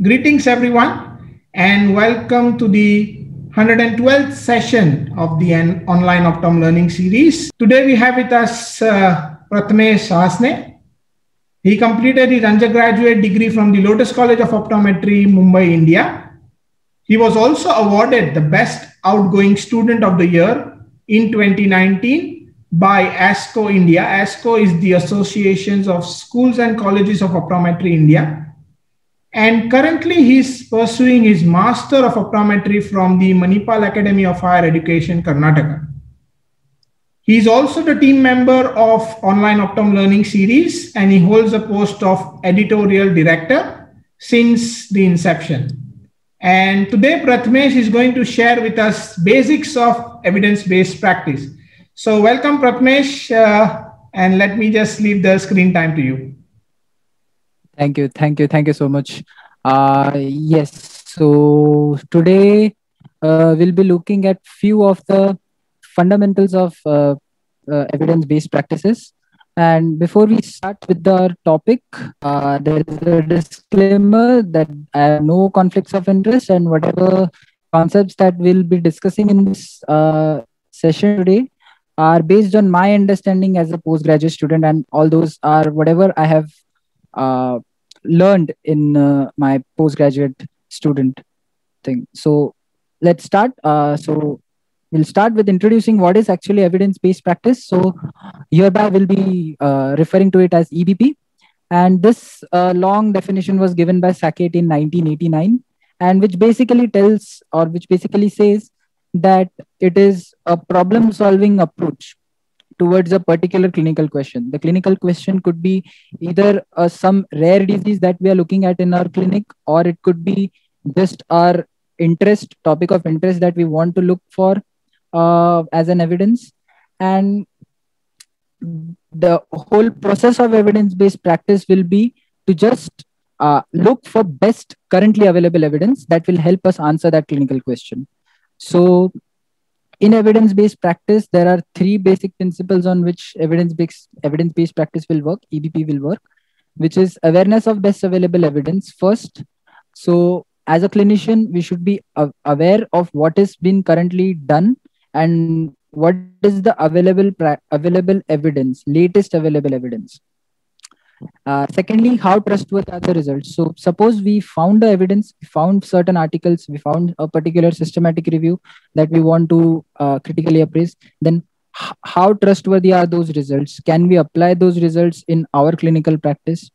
Greetings, everyone, and welcome to the 112th session of the online Optom Learning Series. Today, we have with us Prathamesh Hasne. He completed his undergraduate degree from the Lotus College of Optometry, Mumbai, India. He was also awarded the Best Outgoing Student of the Year in 2019 by ASCO India. ASCO is the Associations of Schools and Colleges of Optometry India. And currently, he's pursuing his Master of Optometry from the Manipal Academy of Higher Education, Karnataka. He's also the team member of Online Optom Learning Series, and he holds the post of Editorial Director since the inception. And today, Prathamesh is going to share with us basics of evidence-based practice. So welcome, Prathamesh, and let me just leave the screen time to you. Thank you so much. Yes, so today we'll be looking at few of the fundamentals of evidence-based practices. And before we start with the topic, there is a disclaimer that I have no conflicts of interest, and whatever concepts that we'll be discussing in this session today are based on my understanding as a postgraduate student, and all those are whatever I have learned in my postgraduate student thing. So let's start. So we'll start with introducing what is actually evidence-based practice. So hereby we'll be referring to it as EBP. And this long definition was given by Sackett in 1989, and which basically tells, or which basically says that it is a problem-solving approach towards a particular clinical question. The clinical question could be either some rare disease that we are looking at in our clinic, or it could be just our topic of interest that we want to look for as an evidence. And the whole process of evidence-based practice will be to just look for best currently available evidence that will help us answer that clinical question. So in evidence-based practice, there are three basic principles on which evidence-based practice will work, EBP will work, which is awareness of best available evidence first. So as a clinician, we should be aware of what is being currently done and what is the available evidence, latest available evidence. Secondly, how trustworthy are the results? So suppose we found the evidence, we found certain articles, we found a particular systematic review that we want to critically appraise, then how trustworthy are those results? Can we apply those results in our clinical practice?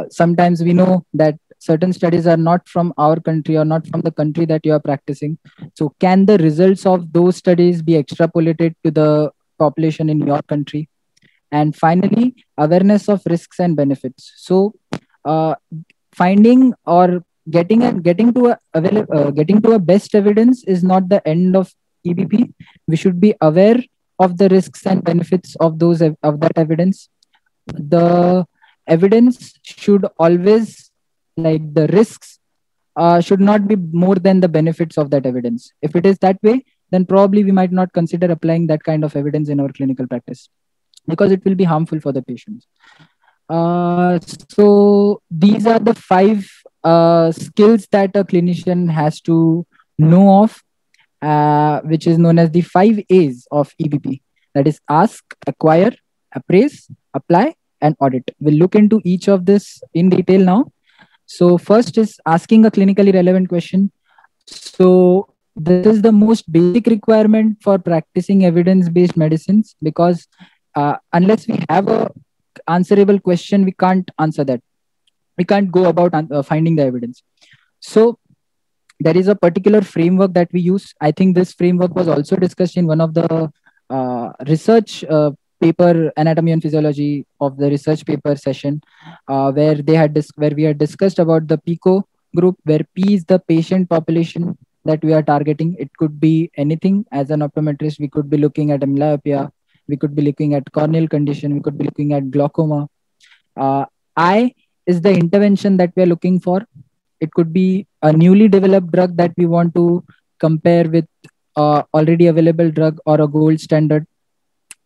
Sometimes we know that certain studies are not from our country or not from the country that you are practicing. So can the results of those studies be extrapolated to the population in your country? And finally, awareness of risks and benefits. So finding or getting to a best evidence is not the end of EBP. We should be aware of the risks and benefits of that evidence. The evidence should always, like the risks, should not be more than the benefits of that evidence. If it is that way, then probably we might not consider applying that kind of evidence in our clinical practice, because it will be harmful for the patients. So these are the 5 skills that a clinician has to know of, which is known as the 5 A's of EBP. That is ask, acquire, appraise, apply, and audit. We'll look into each of this in detail now. So first is asking a clinically relevant question. So this is the most basic requirement for practicing evidence-based medicines, because unless we have a answerable question, we can't answer that. We can't go about finding the evidence. So there is a particular framework that we use. I think this framework was also discussed in one of the research paper, anatomy and physiology of the research paper session, where we had discussed about the PICO group, where P is the patient population that we are targeting. It could be anything. As an optometrist, we could be looking at myopia, we could be looking at corneal condition, we could be looking at glaucoma. I is the intervention that we are looking for. It could be a newly developed drug that we want to compare with already available drug or a gold standard.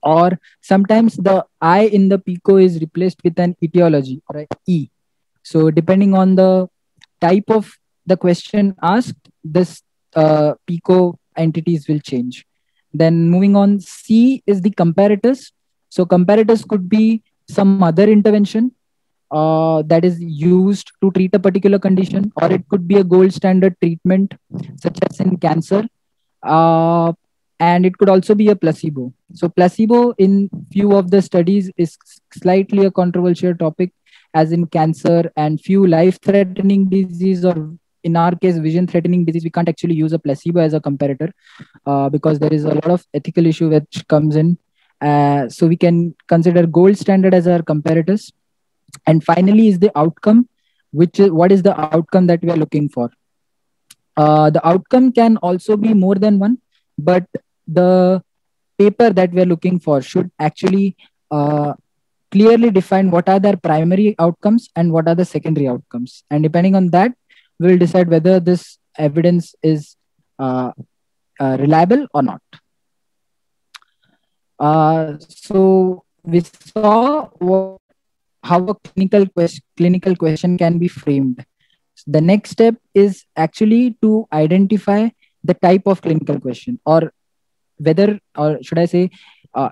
Or sometimes the I in the PICO is replaced with an etiology or an E. So depending on the type of the question asked, this PICO entities will change. Then moving on, C is the comparators. So comparators could be some other intervention that is used to treat a particular condition, or it could be a gold standard treatment, such as in cancer. Uh, and it could also be a placebo. So placebo in few of the studies is slightly a controversial topic, as in cancer and few life-threatening disease, or in our case, vision-threatening disease. We can't actually use a placebo as a comparator because there is a lot of ethical issue which comes in. So we can consider gold standard as our comparators. And finally is the outcome, which is what is the outcome that we are looking for. The outcome can also be more than one, but the paper that we are looking for should actually clearly define what are their primary outcomes and what are the secondary outcomes. And depending on that, we'll decide whether this evidence is reliable or not. So we saw how a clinical question can be framed. The next step is actually to identify the type of clinical question, or whether, or should I say,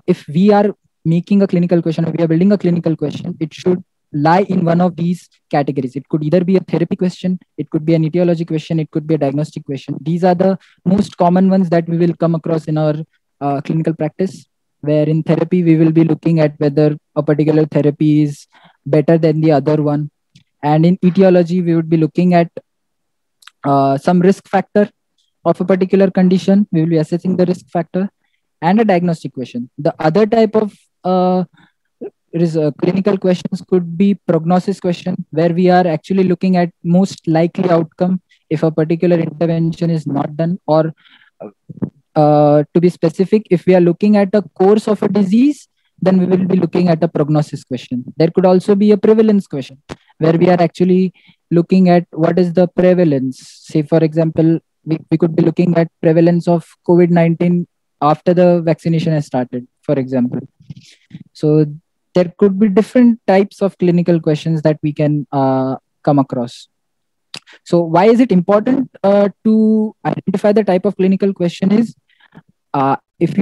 if we are making a clinical question, or we are building a clinical question, it should lie in one of these categories. It could either be a therapy question, it could be an etiology question, it could be a diagnostic question. These are the most common ones that we will come across in our clinical practice, where in therapy we will be looking at whether a particular therapy is better than the other one. And in etiology, we would be looking at some risk factor of a particular condition. We will be assessing the risk factor. And a diagnostic question. The other type of clinical questions could be prognosis question, where we are actually looking at most likely outcome if a particular intervention is not done, or to be specific, if we are looking at a course of a disease, then we will be looking at a prognosis question. There could also be a prevalence question, where we are actually looking at what is the prevalence. Say, for example, we could be looking at prevalence of COVID-19 after the vaccination has started, for example. So there could be different types of clinical questions that we can come across. So why is it important to identify the type of clinical question is, if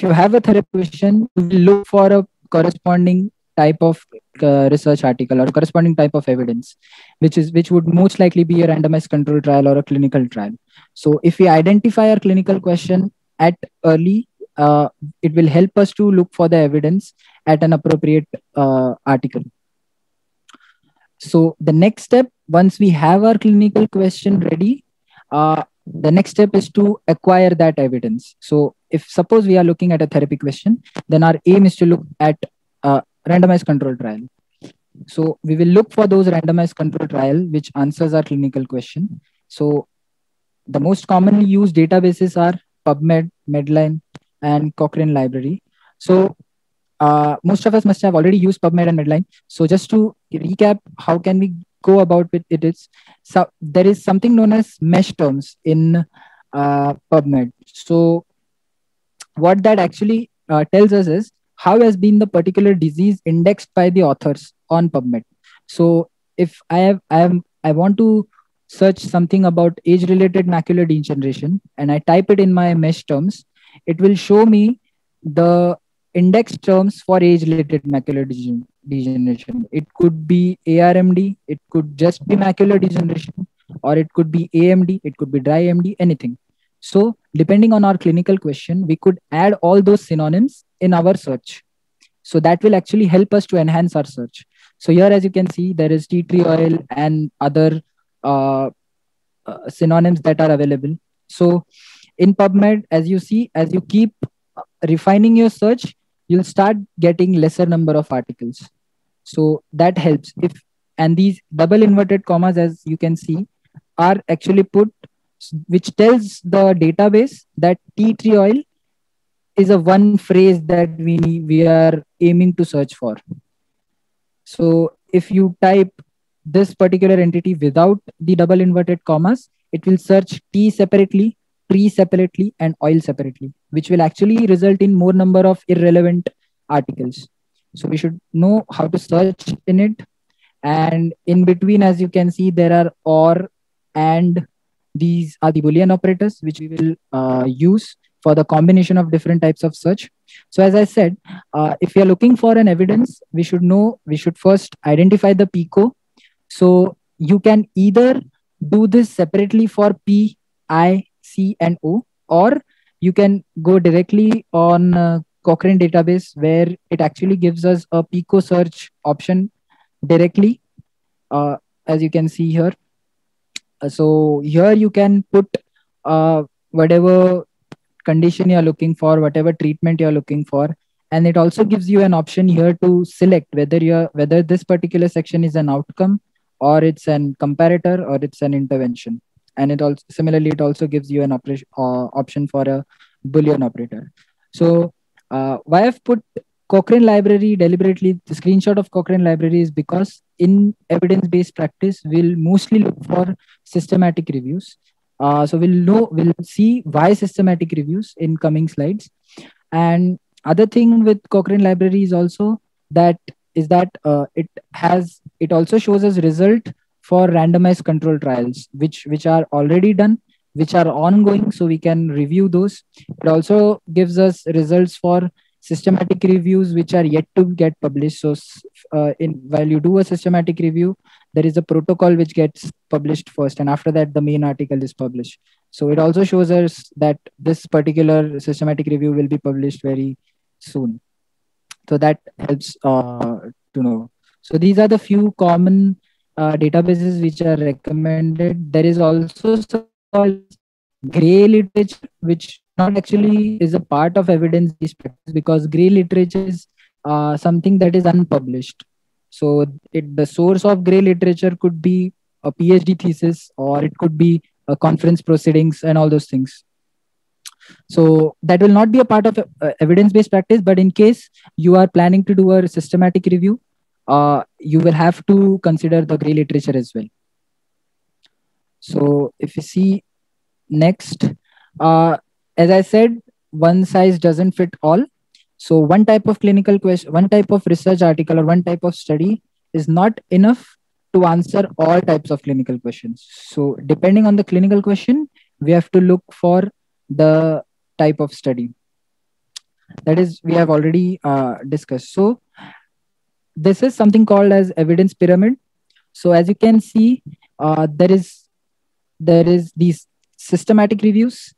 you have a therapy question, you will look for a corresponding type of research article or corresponding type of evidence, which would most likely be a randomized control trial or a clinical trial. So if we identify our clinical question at early, it will help us to look for the evidence at an appropriate article. So the next step, once we have our clinical question ready, the next step is to acquire that evidence. So if suppose we are looking at a therapy question, then our aim is to look at a randomized control trial. So we will look for those randomized control trial which answers our clinical question. So the most commonly used databases are PubMed, Medline, and Cochrane Library. So most of us must have already used PubMed and Medline. So just to recap, how can we go about with it? Is so there is something known as mesh terms in PubMed. So what that actually tells us is how has been the particular disease indexed by the authors on PubMed. So if I want to search something about age-related macular degeneration and I type it in my mesh terms, it will show me the index terms for age-related macular degeneration. It could be ARMD, it could just be macular degeneration, or it could be AMD, it could be dry AMD, anything. So depending on our clinical question, we could add all those synonyms in our search. So that will actually help us to enhance our search. So here, as you can see, there is tea tree oil and other synonyms that are available. So in PubMed, as you see, as you keep refining your search, you'll start getting lesser number of articles. So that helps. And these double inverted commas, as you can see, are actually put, which tells the database that tea tree oil is a one phrase that we are aiming to search for. So if you type this particular entity without the double inverted commas, it will search tea separately, tree separately, and oil separately, which will actually result in more number of irrelevant articles. So we should know how to search in it. And in between, as you can see, there are or, and. These are the Boolean operators which we will use for the combination of different types of search. So as I said, if we are looking for an evidence, we should first identify the PICO. So you can either do this separately for P, I, C, and O, or you can go directly on Cochrane database, where it actually gives us a PICO search option directly, uh, as you can see here. So here you can put whatever condition you're looking for, whatever treatment you're looking for, and it also gives you an option here to select whether this particular section is an outcome, or it's an comparator, or it's an intervention. And it also similarly it also gives you an option for a Boolean operator. So why I've put Cochrane library deliberately, the screenshot of Cochrane library, is because in evidence-based practice, we'll mostly look for systematic reviews. So we'll see why systematic reviews in coming slides. And other thing with Cochrane library is also that it also shows us result for randomized control trials, which are already done, which are ongoing, so we can review those. It also gives us results for systematic reviews which are yet to get published. So while you do a systematic review, there is a protocol which gets published first, and after that the main article is published. So it also shows us that this particular systematic review will be published very soon. So that helps to know. So these are the few common databases which are recommended. There is also something called gray literature, which not actually is a part of evidence-based practice, because gray literature is something that is unpublished. So the source of gray literature could be a PhD thesis, or it could be a conference proceedings and all those things. So that will not be a part of evidence-based practice, but in case you are planning to do a systematic review, you will have to consider the gray literature as well. So if you see next, as I said, one size doesn't fit all. So one type of clinical question, one type of research article, or one type of study is not enough to answer all types of clinical questions. So depending on the clinical question, we have to look for the type of study. That is, we have already discussed. So this is something called as evidence pyramid. So as you can see, there is these systematic reviews,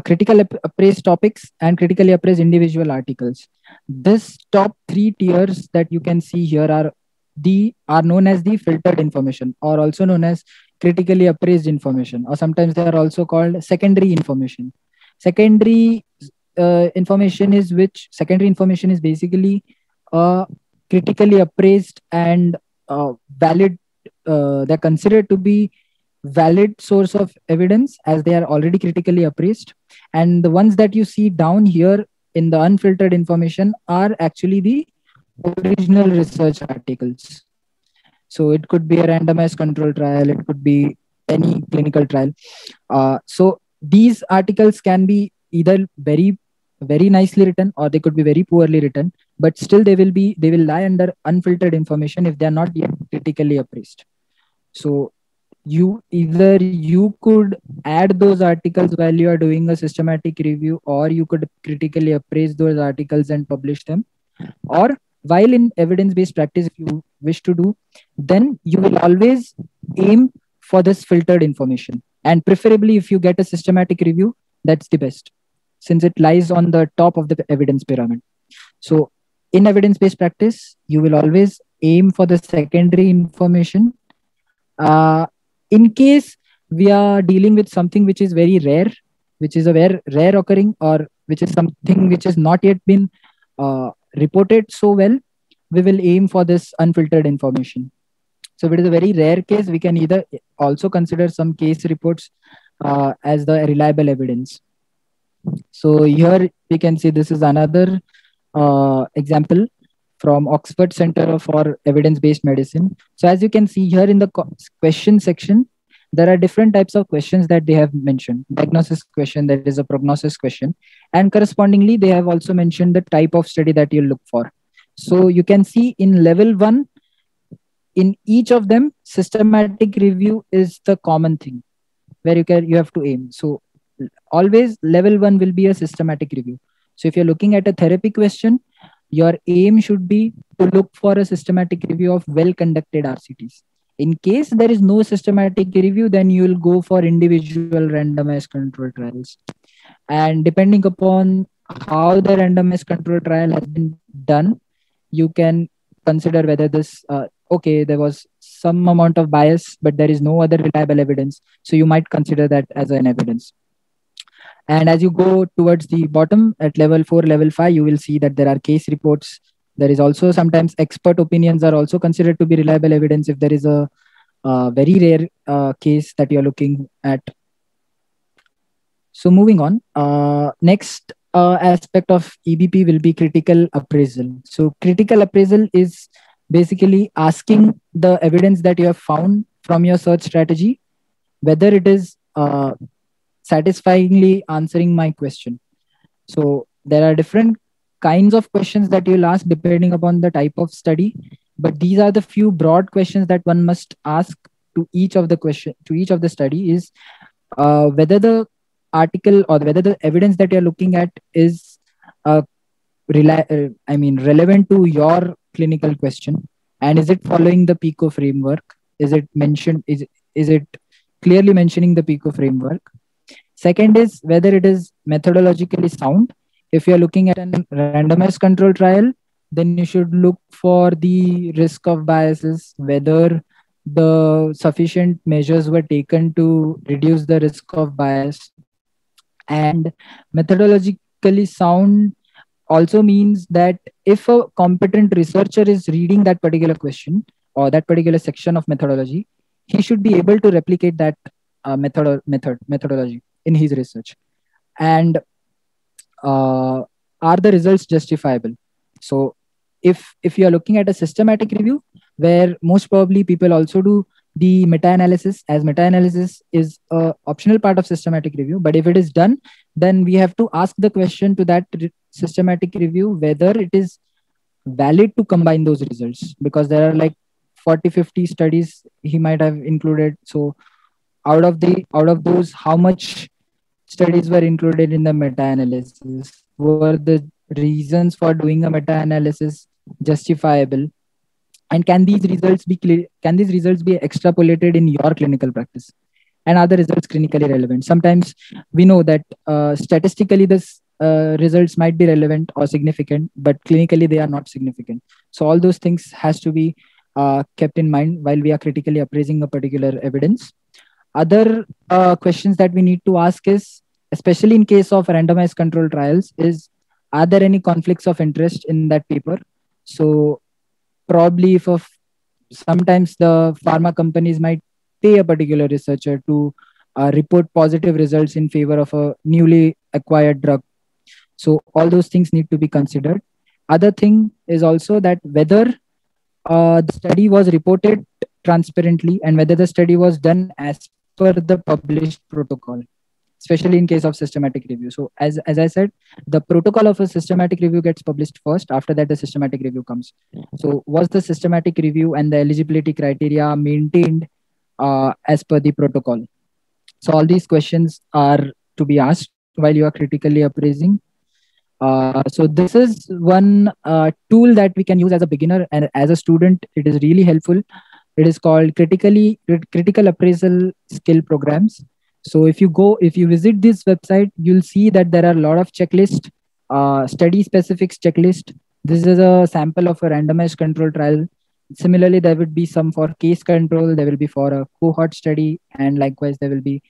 critical appraised topics, and critically appraised individual articles. This top three tiers that you can see here are known as the filtered information, or also known as critically appraised information, or sometimes they are also called secondary information. Secondary information is basically critically appraised and valid. They're considered to be valid source of evidence, as they are already critically appraised. And the ones that you see down here in the unfiltered information are actually the original research articles. So it could be a randomized control trial, it could be any clinical trial. So these articles can be either very nicely written, or they could be very poorly written, but still they will lie under unfiltered information if they are not yet critically appraised. So you could add those articles while you are doing a systematic review, or you could critically appraise those articles and publish them. Or while in evidence-based practice, if you wish to do, then you will always aim for this filtered information. And preferably, if you get a systematic review, that's the best, since it lies on the top of the evidence pyramid. So in evidence-based practice, you will always aim for the secondary information. In case we are dealing with something which is very rare, which is a very rare occurring, or which is something which has not yet been reported so well, we will aim for this unfiltered information. So if it is a very rare case, we can either also consider some case reports as the reliable evidence. So here we can see this is another example from Oxford Center for Evidence-Based Medicine. So as you can see here in the question section, there are different types of questions that they have mentioned. Diagnosis question, that is a prognosis question. And correspondingly, they have also mentioned the type of study that you look for. So you can see in level 1, in each of them, systematic review is the common thing where you have to aim. So always level 1 will be a systematic review. So if you're looking at a therapy question, your aim should be to look for a systematic review of well conducted RCTs. In case there is no systematic review, then you will go for individual randomized control trials. And depending upon how the randomized control trial has been done, you can consider whether this, okay, there was some amount of bias, but there is no other reliable evidence. So you might consider that as an evidence. And as you go towards the bottom at level 4, level 5, you will see that there are case reports. There is also sometimes expert opinions are also considered to be reliable evidence if there is a very rare case that you're looking at. So moving on, next aspect of EBP will be critical appraisal. So critical appraisal is basically asking the evidence that you have found from your search strategy, whether it is satisfyingly answering my question. So there are different kinds of questions that you'll ask depending upon the type of study, but these are the few broad questions that one must ask to each of the study is whether the article or whether the evidence that you're looking at is relevant to your clinical question, and is it following the PICO framework? Is it clearly mentioning the PICO framework? Second is whether it is methodologically sound. If you're looking at a randomized control trial, then you should look for the risk of biases, whether the sufficient measures were taken to reduce the risk of bias. And methodologically sound also means that if a competent researcher is reading that particular question or that particular section of methodology, he should be able to replicate that methodology in his research. And are the results justifiable? So if you are looking at a systematic review, where most probably people also do the meta-analysis, as meta-analysis is a optional part of systematic review, but if it is done, then we have to ask the question to that systematic review whether it is valid to combine those results, because there are like 40-50 studies he might have included. So out of those, how much studies were included in the meta-analysis? Were the reasons for doing a meta-analysis justifiable? And can these results be extrapolated in your clinical practice? And are the results clinically relevant? Sometimes we know that statistically this results might be relevant or significant, but clinically they are not significant. So all those things has to be kept in mind while we are critically appraising a particular evidence. Other questions that we need to ask is, especially in case of randomized control trials, is are there any conflicts of interest in that paper? So probably if sometimes the pharma companies might pay a particular researcher to report positive results in favor of a newly acquired drug. So all those things need to be considered. Other thing is also that whether the study was reported transparently and whether the study was done as per the published protocol, especially in case of systematic review. So as I said, the protocol of a systematic review gets published first. After that, the systematic review comes. So was the systematic review and the eligibility criteria maintained as per the protocol? So all these questions are to be asked while you are critically appraising. So this is one tool that we can use as a beginner, and as a student, it is really helpful. It is called critical appraisal skill programs. So if you visit this website, you'll see that there are a lot of checklists, study specifics checklist. This is a sample of a randomized control trial. Similarly, there would be some for case control, there will be for a cohort study, and likewise there will be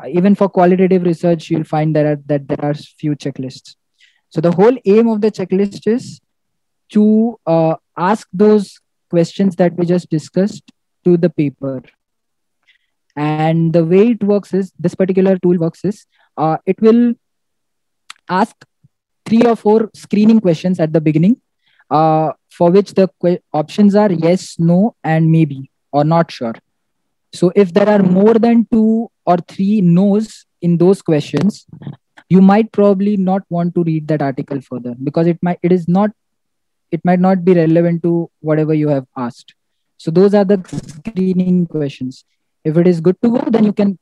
even for qualitative research, you'll find there are few checklists. So the whole aim of the checklist is to ask those questions that we just discussed to the paper. And the way it works is, this particular tool works is, it will ask 3 or 4 screening questions at the beginning, for which the options are yes, no, and maybe, or not sure. So if there are more than 2 or 3 no's in those questions, you might probably not want to read that article further, because it might not be relevant to whatever you have asked. So those are the screening questions. If it is good to go, then you can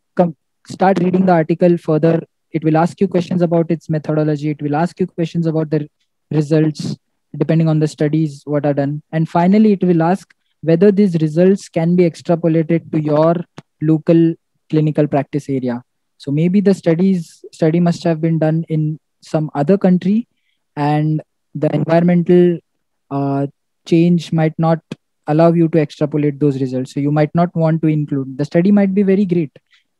start reading the article further. It will ask you questions about its methodology. It will ask you questions about the results, depending on the studies what are done. And finally, it will ask whether these results can be extrapolated to your local clinical practice area. So maybe the study must have been done in some other country, and the environmental uh, change might not allow you to extrapolate those results. So you might not want to include. The study might be very great,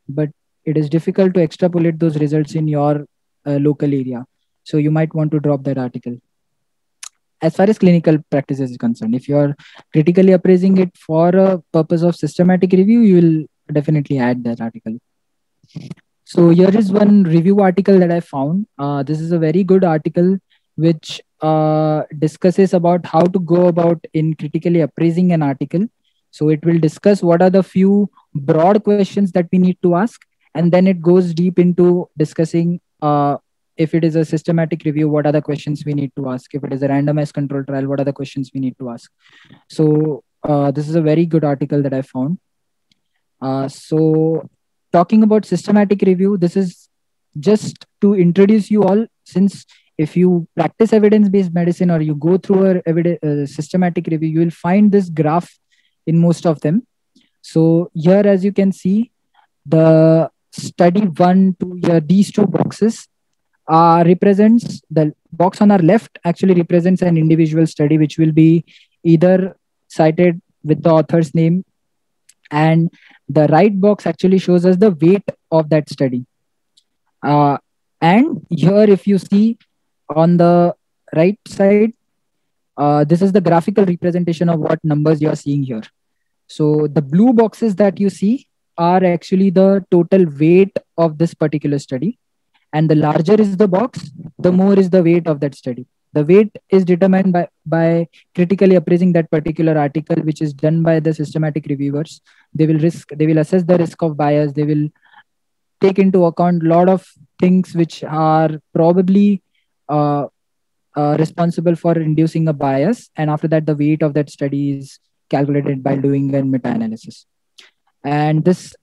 but it is difficult to extrapolate those results in your local area. So you might want to drop that article. As far as clinical practice is concerned, if you are critically appraising it for a purpose of systematic review, you will definitely add that article. So here is one review article that I found. This is a very good article which discusses about how to go about in critically appraising an article. So it will discuss what are the few broad questions that we need to ask, and then it goes deep into discussing if it is a systematic review, what are the questions we need to ask? If it is a randomized control trial, what are the questions we need to ask? So this is a very good article that I found. So talking about systematic review, this is just to introduce you all, since if you practice evidence-based medicine or you go through a systematic review, you will find this graph in most of them. So here, as you can see, the study 1, 2, here, these two boxes represents, the box on our left actually represents an individual study, which will be either cited with the author's name, and the right box actually shows us the weight of that study. And here, if you see on the right side, this is the graphical representation of what numbers you are seeing here. So the blue boxes that you see are actually the total weight of this particular study. And the larger is the box, the more is the weight of that study. The weight is determined by critically appraising that particular article, which is done by the systematic reviewers. They will assess the risk of bias. They will take into account a lot of things which are probably responsible for inducing a bias. And after that, the weight of that study is calculated by doing a meta-analysis. And this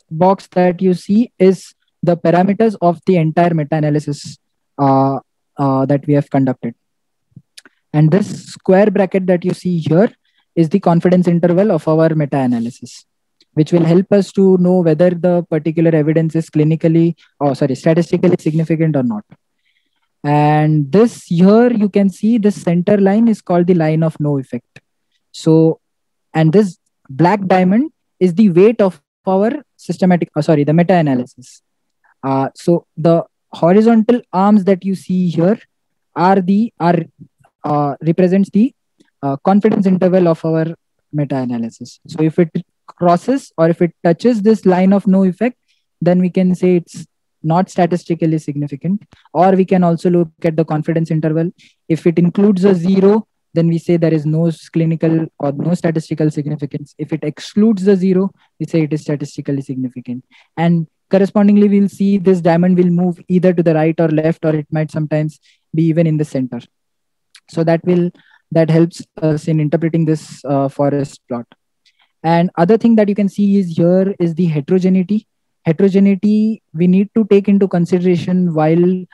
box that you see is the parameters of the entire meta-analysis that we have conducted. And this square bracket that you see here is the confidence interval of our meta-analysis, which will help us to know whether the particular evidence is statistically significant or not. And this here, you can see this center line is called the line of no effect. So, and this black diamond is the weight of our the meta-analysis. So the horizontal arms that you see here represents the confidence interval of our meta-analysis. So if it crosses or if it touches this line of no effect, then we can say it's not statistically significant. Or we can also look at the confidence interval. If it includes a 0, then we say there is no clinical or no statistical significance. If it excludes the 0, we say it is statistically significant. And correspondingly, we'll see this diamond will move either to the right or left, or it might sometimes be even in the center. So that helps us in interpreting this forest plot. And other thing that you can see is here is the heterogeneity. Heterogeneity we need to take into consideration while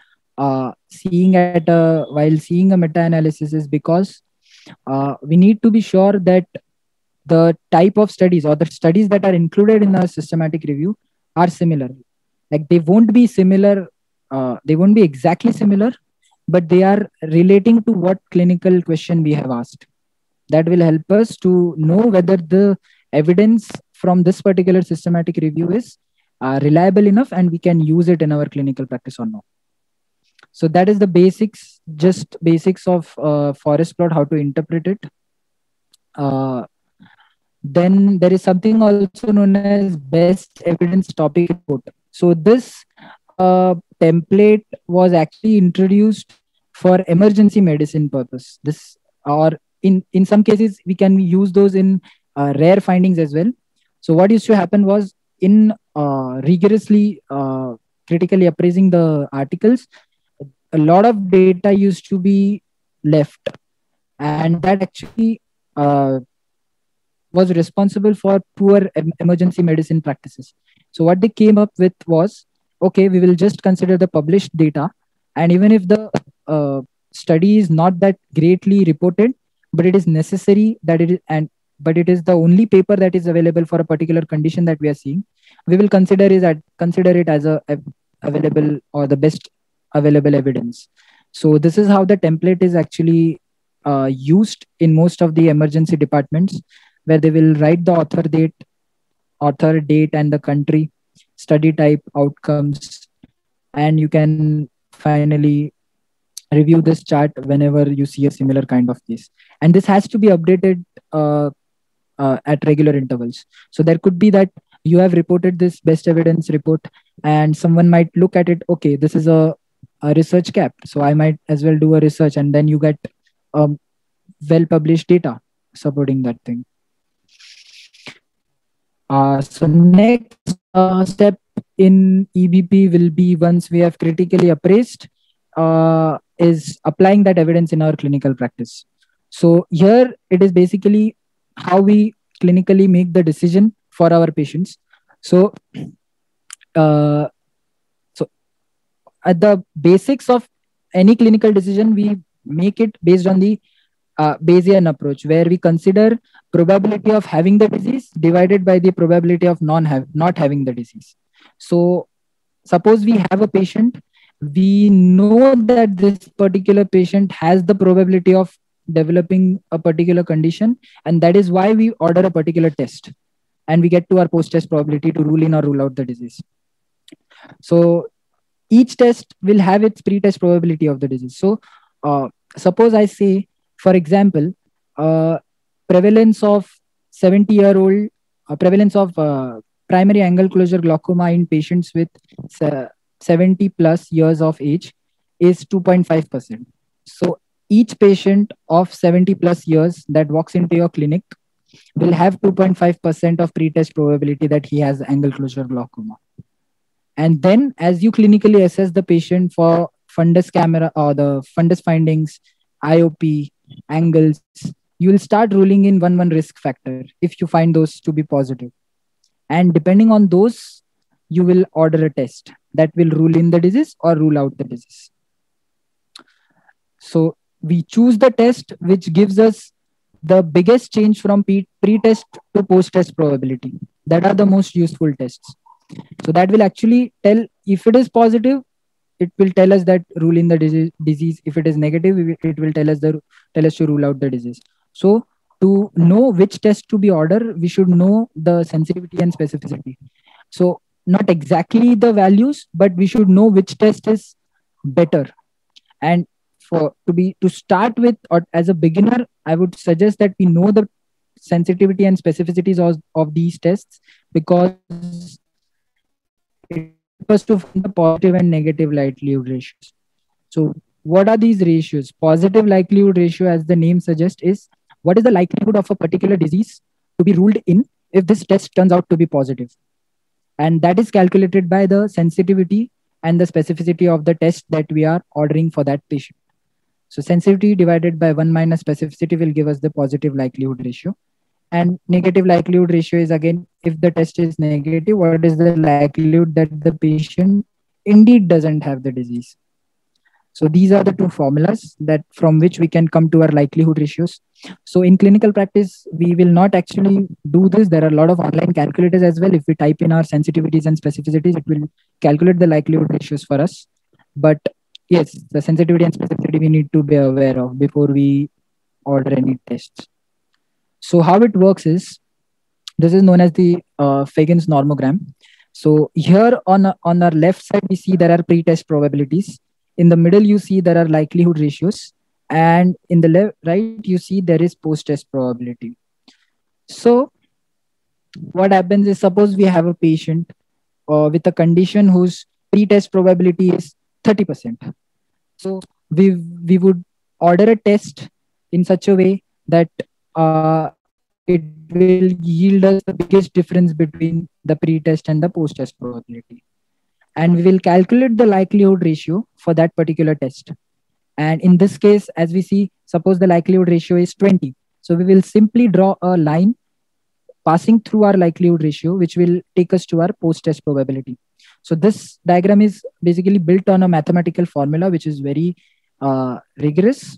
seeing a meta-analysis, is because we need to be sure that the type of studies or the studies that are included in a systematic review are similar. Like they won't be similar, they won't be exactly similar, but they are relating to what clinical question we have asked. That will help us to know whether the evidence from this particular systematic review is reliable enough and we can use it in our clinical practice or not. So that is the basics of forest plot, how to interpret it. Then there is something also known as best evidence topic report. So this template was actually introduced for emergency medicine purpose. Or in some cases, we can use those in rare findings as well. So what used to happen was, in rigorously critically appraising the articles, a lot of data used to be left, and that actually uh, was responsible for poor emergency medicine practices. So what they came up with was, okay, we will just consider the published data, and even if the study is not that greatly reported, but it is necessary that it is, and but it is the only paper that is available for a particular condition that we are seeing, we will consider it as available or the best available evidence. So this is how the template is actually used in most of the emergency departments, where they will write the author date and the country, study type, outcomes, and you can finally review this chart whenever you see a similar kind of case. And this has to be updated at regular intervals. So there could be that you have reported this best evidence report, and someone might look at it, okay, this is a research cap, so I might as well do a research, and then you get um, well published data supporting that thing. So next step in EBP will be, once we have critically appraised, is applying that evidence in our clinical practice. So here it is basically how we clinically make the decision for our patients. So, uh, so at the basics of any clinical decision, we make it based on the Bayesian approach, where we consider probability of having the disease divided by the probability of not having the disease. So suppose we have a patient, we know that this particular patient has the probability of developing a particular condition, and that is why we order a particular test, and we get to our post-test probability to rule in or rule out the disease. So each test will have its pre-test probability of the disease. So suppose I say, for example, prevalence of 70-year-old prevalence of primary angle closure glaucoma in patients with 70 plus years of age is 2.5%. So each patient of 70 plus years that walks into your clinic will have 2.5% of pre-test probability that he has angle closure glaucoma. And then as you clinically assess the patient for fundus camera or the fundus findings, IOP, angles, you will start ruling in 1 risk factor if you find those to be positive. And depending on those, you will order a test that will rule in the disease or rule out the disease. So we choose the test which gives us the biggest change from pre-test to post-test probability. That are the most useful tests. So that will actually tell, if it is positive, it will tell us that rule in the disease. If it is negative, it will tell us to rule out the disease. So to know which test to be ordered, we should know the sensitivity and specificity. So not exactly the values, but we should know which test is better. And to start with, or as a beginner, I would suggest that we know the sensitivity and specificities of these tests, because it helps us to find the positive and negative likelihood ratios. So what are these ratios? Positive likelihood ratio, as the name suggests, is what is the likelihood of a particular disease to be ruled in if this test turns out to be positive. And that is calculated by the sensitivity and the specificity of the test that we are ordering for that patient. So sensitivity divided by 1 minus specificity will give us the positive likelihood ratio. And negative likelihood ratio is, again, if the test is negative, what is the likelihood that the patient indeed doesn't have the disease. So these are the two formulas that from which we can come to our likelihood ratios. So in clinical practice, we will not actually do this. There are a lot of online calculators as well. If we type in our sensitivities and specificities, it will calculate the likelihood ratios for us. But yes, the sensitivity and specificity we need to be aware of before we order any tests. So how it works is, this is known as the Fagin's normogram. So here on our left side, we see there are pre-test probabilities. In the middle, you see there are likelihood ratios. And in the right, you see there is post-test probability. So what happens is, suppose we have a patient with a condition whose pre-test probability is 30%. So we would order a test in such a way that it will yield us the biggest difference between the pre-test and the post-test probability. And we will calculate the likelihood ratio for that particular test. And in this case, as we see, suppose the likelihood ratio is 20. So we will simply draw a line passing through our likelihood ratio, which will take us to our post-test probability. So this diagram is basically built on a mathematical formula, which is very rigorous.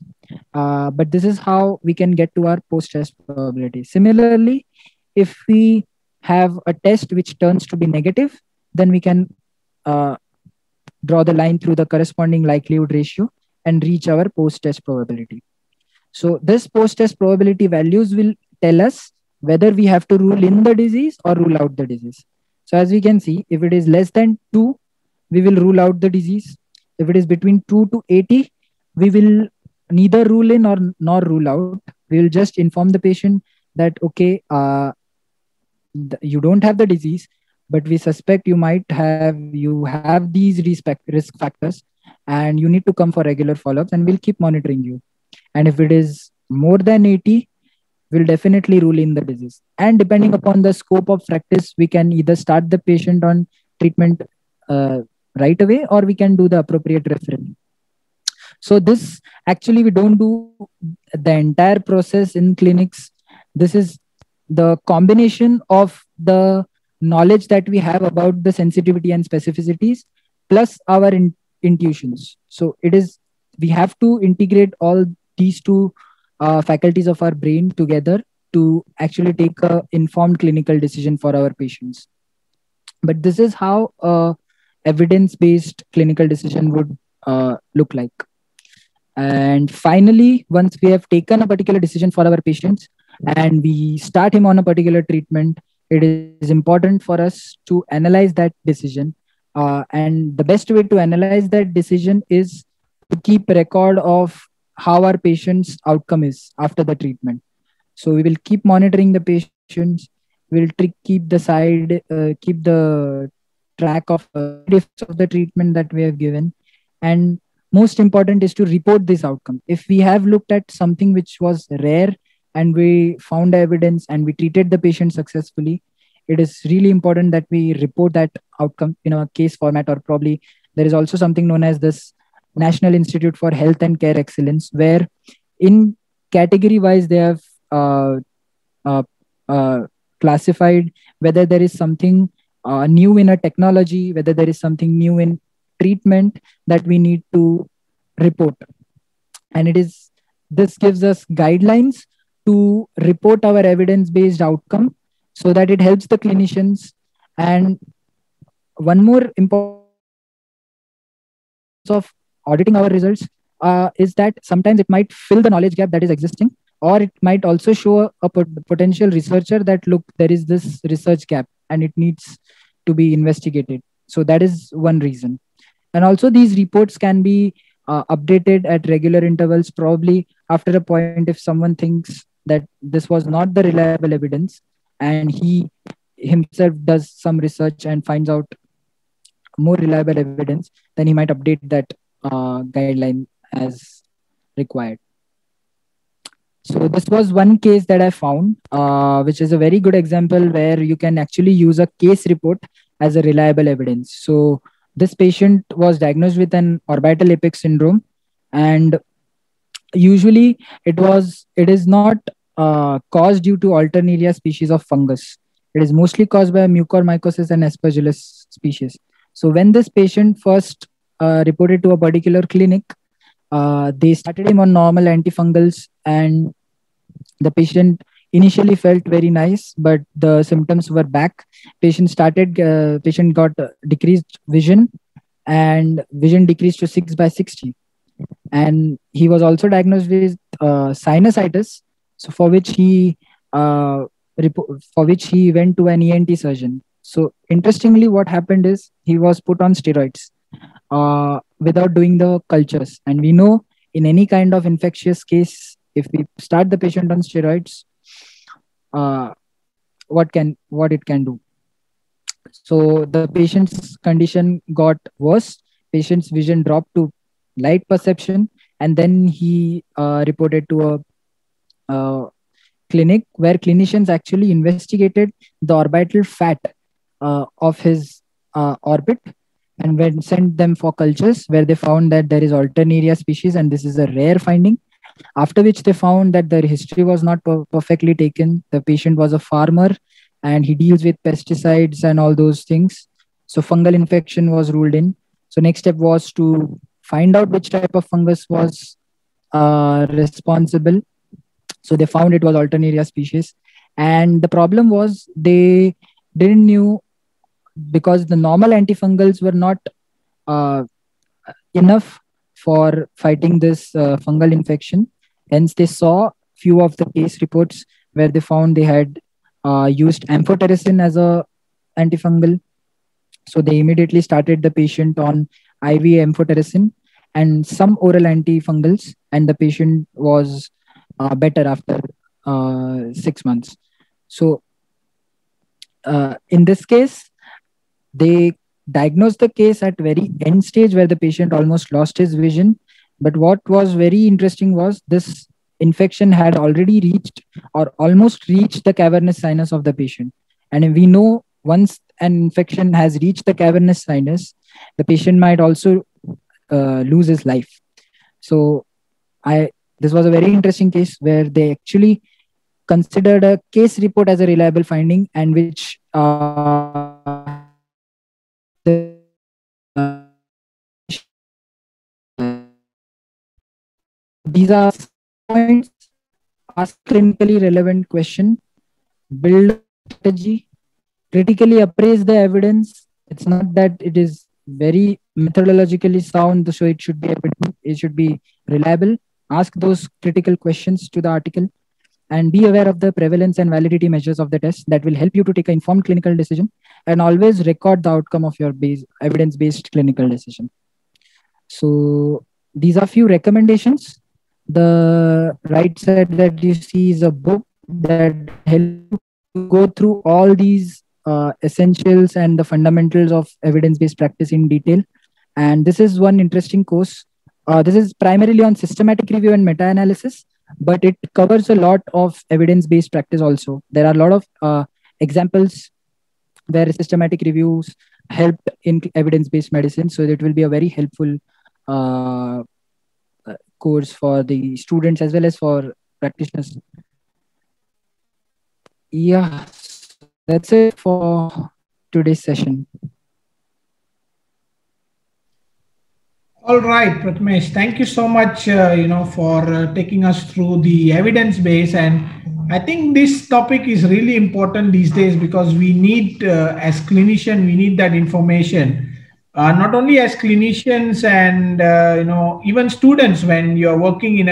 But this is how we can get to our post-test probability. Similarly, if we have a test which turns to be negative, then we can draw the line through the corresponding likelihood ratio and reach our post-test probability. So this post-test probability values will tell us whether we have to rule in the disease or rule out the disease. So as we can see, if it is less than 2, we will rule out the disease. If it is between 2 to 80, we will neither rule in or nor rule out. We will just inform the patient that, okay, you don't have the disease, but we suspect you have these risk factors, and you need to come for regular follow-ups, and we'll keep monitoring you. And if it is more than 80, we'll definitely rule in the disease. And depending upon the scope of practice, we can either start the patient on treatment right away, or we can do the appropriate referral. So this actually, we don't do the entire process in clinics. This is the combination of the knowledge that we have about the sensitivity and specificities plus our intuitions. So we have to integrate all these two faculties of our brain together to actually take a informed clinical decision for our patients. But this is how evidence-based clinical decision would look like. And finally, once we have taken a particular decision for our patients and we start him on a particular treatment, it is important for us to analyze that decision. And the best way to analyze that decision is to keep record of how our patient's outcome is after the treatment. So we will keep monitoring the patients. We'll keep the track of effects of the treatment that we have given. And most important is to report this outcome. If we have looked at something which was rare and we found evidence and we treated the patient successfully, it is really important that we report that outcome in a case format, or probably there is also something known as this National Institute for Health and Care Excellence, where in category wise they have classified whether there is something new in a technology, whether there is something new in treatment that we need to report. And this gives us guidelines to report our evidence-based outcome so that it helps the clinicians. And one more important of auditing our results is that sometimes it might fill the knowledge gap that is existing, or it might also show a potential researcher that, look, there is this research gap and it needs to be investigated. So that is one reason. And also these reports can be updated at regular intervals, probably after a point if someone thinks that this was not the reliable evidence and he himself does some research and finds out more reliable evidence, then he might update that guideline as required. So this was one case that I found, which is a very good example where you can actually use a case report as a reliable evidence. So this patient was diagnosed with an orbital apex syndrome, and usually it is not caused due to Alternaria species of fungus. It is mostly caused by mucormycosis and Aspergillus species. So when this patient first reported to a particular clinic, they started him on normal antifungals, and the patient initially felt very nice, but the symptoms were back. Patient got decreased vision, and vision decreased to 6/60. And he was also diagnosed with sinusitis, so for which he went to an ENT surgeon. So interestingly, what happened is he was put on steroids without doing the cultures. And we know in any kind of infectious case, if we start the patient on steroids, what it can do. So the patient's condition got worse. Patient's vision dropped to light perception, and then he reported to a clinic where clinicians actually investigated the orbital fat of his orbit, and when sent them for cultures where they found that there is Alternaria species, and this is a rare finding. After which they found that their history was not perfectly taken. The patient was a farmer and he deals with pesticides and all those things. So fungal infection was ruled in. So next step was to find out which type of fungus was responsible. So they found it was Alternaria species. And the problem was they didn't knew, because the normal antifungals were not uh, enough for fighting this fungal infection. Hence, they saw few of the case reports where they found they had used amphotericin as a antifungal. So they immediately started the patient on IV amphotericin and some oral antifungals, and the patient was better after 6 months. So in this case, they diagnosed the case at very end stage where the patient almost lost his vision. But what was very interesting was this infection had already reached or almost reached the cavernous sinus of the patient. And we know once an infection has reached the cavernous sinus, the patient might also lose his life. So this was a very interesting case where they actually considered a case report as a reliable finding, and which these are points. Ask clinically relevant question, build a strategy, critically appraise the evidence. It's not that it is very methodologically sound, so it should be evident, it should be reliable. Ask those critical questions to the article, and be aware of the prevalence and validity measures of the test that will help you to take an informed clinical decision, and always record the outcome of your evidence-based clinical decision. So these are few recommendations. The right side that you see is a book that helps you go through all these essentials and the fundamentals of evidence-based practice in detail. And this is one interesting course. This is primarily on systematic review and meta-analysis, but it covers a lot of evidence-based practice also. There are a lot of examples where systematic reviews helped in evidence-based medicine. So it will be a very helpful course for the students as well as for practitioners. Yeah, that's it for today's session. All right, Prathamesh, thank you so much, for taking us through the evidence base. And I think this topic is really important these days because we need, as clinician, we need that information. Not only as clinicians and even students, when you're working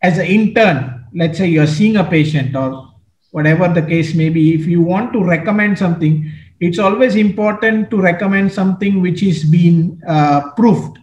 as an intern, let's say you're seeing a patient or whatever the case may be, if you want to recommend something, it's always important to recommend something which is being proved.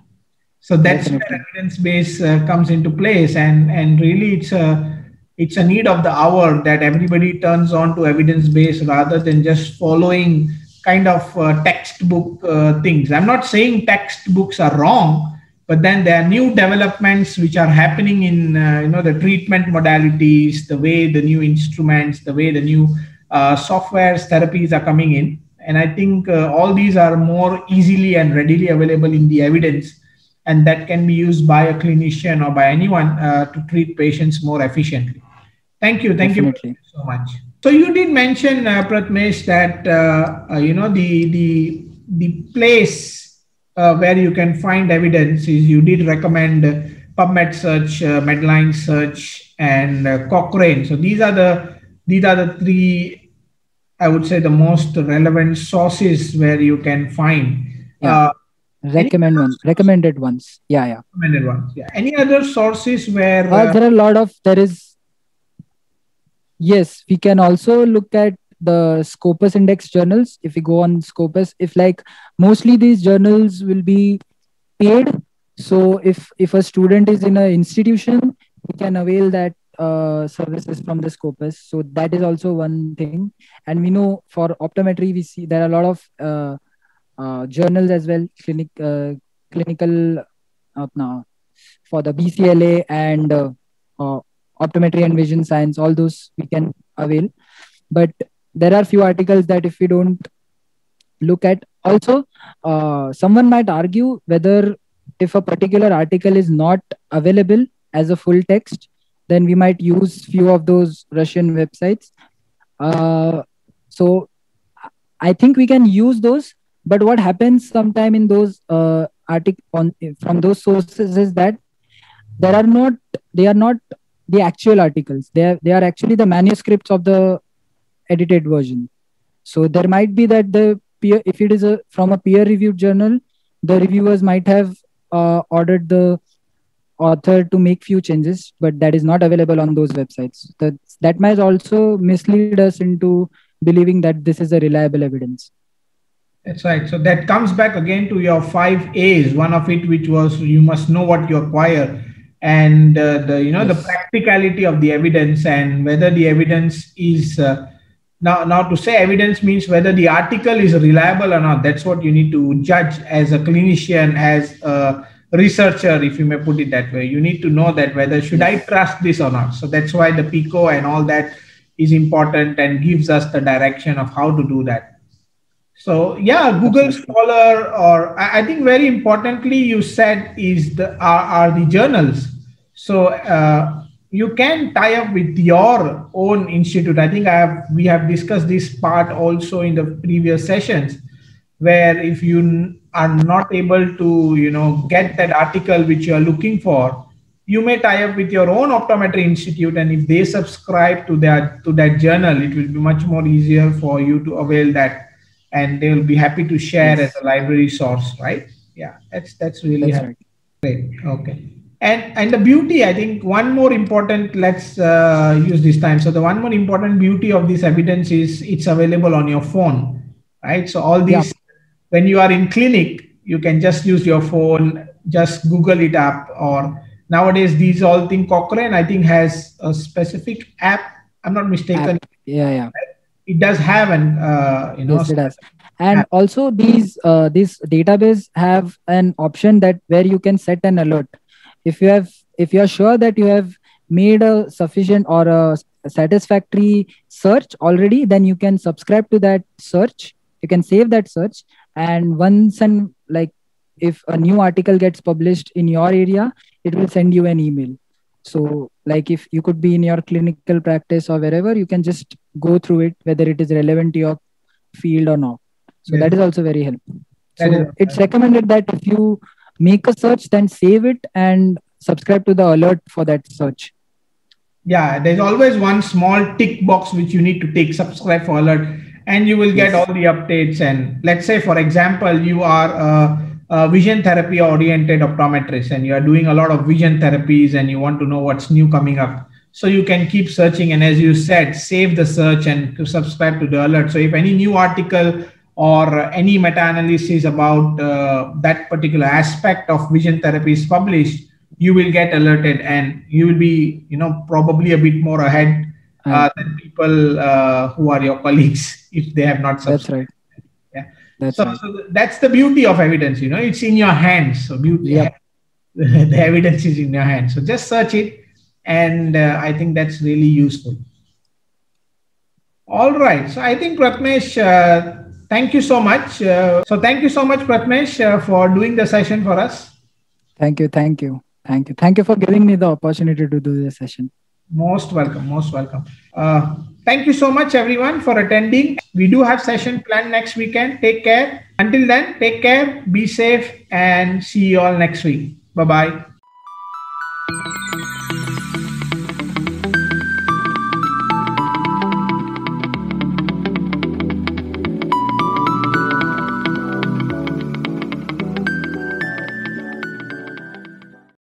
So that's Definitely. where evidence base comes into place, and really it's a need of the hour that everybody turns on to evidence base rather than just following kind of textbook things. I'm not saying textbooks are wrong, but then there are new developments which are happening in the treatment modalities, the way the new instruments, the way the new softwares, therapies are coming in. And I think all these are more easily and readily available in the evidence, and that can be used by a clinician or by anyone to treat patients more efficiently. Thank you. Thank Definitely. you so much. So you did mention, Prathamesh, that the place where you can find evidence is, you did recommend PubMed search, Medline search, and Cochrane. So these are the three, I would say, the most relevant sources where you can find. Yeah. Recommended ones. Yeah. Recommended ones. Yeah. Any other sources where there are a lot of Yes, we can also look at the Scopus index journals. If we go on Scopus, if mostly these journals will be paid. So if a student is in an institution, he can avail that services from the Scopus. So that is also one thing. And we know for optometry, we see there are a lot of journals as well, clinical for the BCLA and optometry and vision science, all those we can avail. But there are few articles that if we don't look at, also someone might argue whether if a particular article is not available, as a full text, then we might use few of those Russian websites. So I think we can use those. But what happens sometime in those from those sources is that they are not the actual articles. They are actually the manuscripts of the edited version. So there might be that if it is from a peer reviewed journal, the reviewers might have ordered the author to make few changes, but that is not available on those websites. That might also mislead us into believing that this is a reliable evidence. That's right. So that comes back again to your 5 A's. One of it, which was you must know what you acquire, and the practicality of the evidence, and whether the evidence is now to say evidence means whether the article is reliable or not. That's what you need to judge as a clinician, as a researcher, if you may put it that way. You need to know that whether should I trust this or not. So that's why the PICO and all that is important and gives us the direction of how to do that. So yeah, Google Scholar, or I think very importantly you said is are the journals. So you can tie up with your own institute. I think we have discussed this part also in the previous sessions, where if you are not able to get that article which you are looking for, you may tie up with your own optometry institute, and if they subscribe to that journal, it will be much more easier for you to avail that, and they will be happy to share as a library source, right? Yeah, that's really right. Great. Okay. And the beauty, I think one more important, let's use this time. So the one more important beauty of this evidence is it's available on your phone, right? So all these, when you are in clinic, you can just use your phone, just Google it up, or nowadays these all things, Cochrane, I think, has a specific app. I'm not mistaken. Yeah. It does have an, yes, it does. And also these database have an option where you can set an alert. If you are sure that you have made a sufficient or a satisfactory search already, then you can subscribe to that search. You can save that search, and if a new article gets published in your area, it will send you an email. So like if you could be in your clinical practice or wherever, you can just go through it, whether it is relevant to your field or not. So that is also very helpful. So it's recommended that if you make a search, then save it and subscribe to the alert for that search. Yeah, there's always one small tick box which you need to tick, subscribe for alert, and you will get all the updates. And let's say, for example, you are a vision therapy oriented optometrist, and you are doing a lot of vision therapies, and you want to know what's new coming up. So you can keep searching, and as you said, save the search and to subscribe to the alert. So if any new article or any meta-analysis about that particular aspect of vision therapy is published, you will get alerted, and you will be, probably a bit more ahead than people who are your colleagues if they have not subscribed. That's right. Yeah. So that's the beauty of evidence. It's in your hands. So the evidence is in your hands. So just search it, and I think that's really useful. All right. So I think Prathamesh, thank you so much. So thank you so much, Prathamesh, for doing the session for us. Thank you for giving me the opportunity to do this session. Most welcome. Thank you so much, everyone, for attending. We do have session planned next weekend. Take care. Until then, take care, be safe, and see you all next week. Bye-bye.